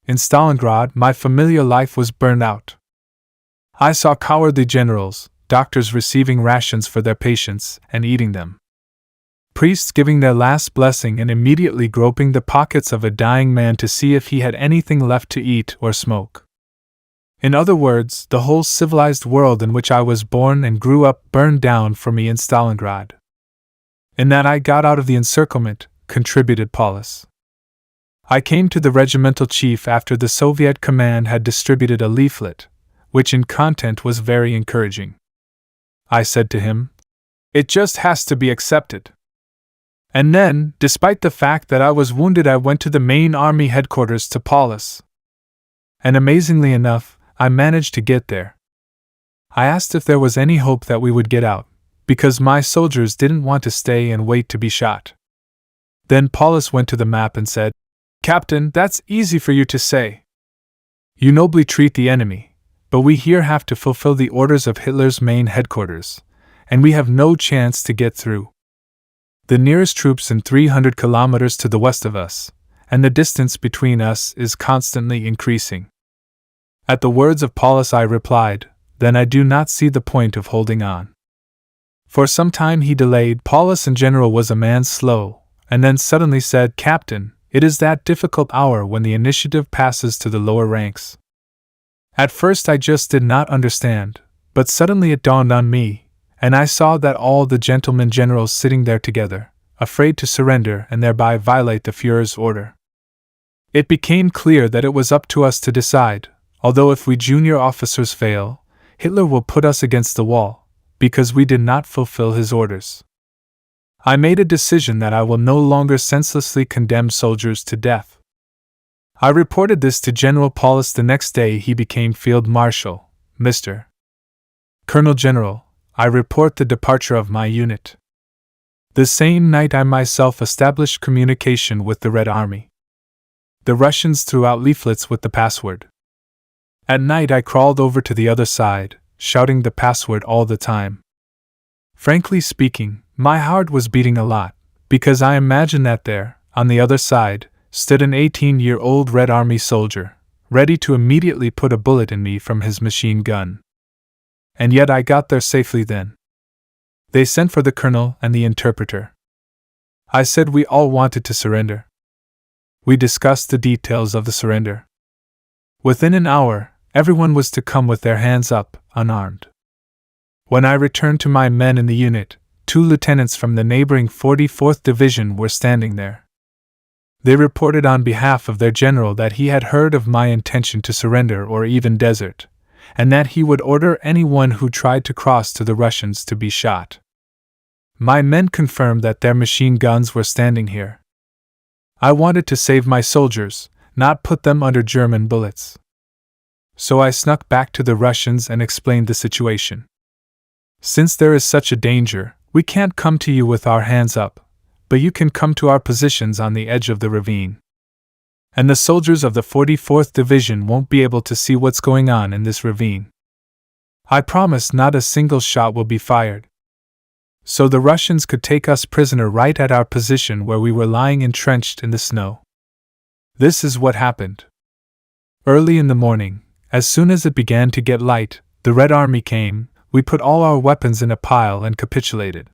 In Stalingrad, my familiar life was burned out. I saw cowardly generals, doctors receiving rations for their patients and eating them, priests giving their last blessing and immediately groping the pockets of a dying man to see if he had anything left to eat or smoke. In other words, the whole civilized world in which I was born and grew up burned down for me in Stalingrad. In that I got out of the encirclement, contributed Paulus. I came to the regimental chief after the Soviet command had distributed a leaflet, which in content was very encouraging. I said to him, "It just has to be accepted." And then, despite the fact that I was wounded, I went to the main army headquarters to Paulus. And amazingly enough, I managed to get there. I asked if there was any hope that we would get out, because my soldiers didn't want to stay and wait to be shot. Then Paulus went to the map and said, "Captain, that's easy for you to say. You nobly treat the enemy, but we here have to fulfill the orders of Hitler's main headquarters, and we have no chance to get through. The nearest troops in 300 kilometers to the west of us, and the distance between us is constantly increasing." At the words of Paulus I replied, "Then I do not see the point of holding on." For some time he delayed. Paulus in general was a man slow, and then suddenly said, "Captain, it is that difficult hour when the initiative passes to the lower ranks." At first I just did not understand, but suddenly it dawned on me, and I saw that all the gentlemen generals sitting there together, afraid to surrender and thereby violate the Führer's order. It became clear that it was up to us to decide, although if we junior officers fail, Hitler will put us against the wall, because we did not fulfill his orders. I made a decision that I will no longer senselessly condemn soldiers to death. I reported this to General Paulus the next day. He became Field Marshal. "Mr. Colonel General, I report the departure of my unit." The same night I myself established communication with the Red Army. The Russians threw out leaflets with the password. At night I crawled over to the other side, shouting the password all the time. Frankly speaking, my heart was beating a lot, because I imagined that there, on the other side, stood an 18-year-old Red Army soldier, ready to immediately put a bullet in me from his machine gun. And yet I got there safely then. They sent for the colonel and the interpreter. I said we all wanted to surrender. We discussed the details of the surrender. Within an hour, everyone was to come with their hands up, unarmed. When I returned to my men in the unit, 2 lieutenants from the neighboring 44th Division were standing there. They reported on behalf of their general that he had heard of my intention to surrender or even desert, and that he would order anyone who tried to cross to the Russians to be shot. My men confirmed that their machine guns were standing here. I wanted to save my soldiers, not put them under German bullets. So I snuck back to the Russians and explained the situation. "Since there is such a danger, we can't come to you with our hands up, but you can come to our positions on the edge of the ravine. And the soldiers of the 44th Division won't be able to see what's going on in this ravine. I promise not a single shot will be fired." So the Russians could take us prisoner right at our position where we were lying entrenched in the snow. This is what happened. Early in the morning, as soon as it began to get light, the Red Army came. We put all our weapons in a pile and capitulated.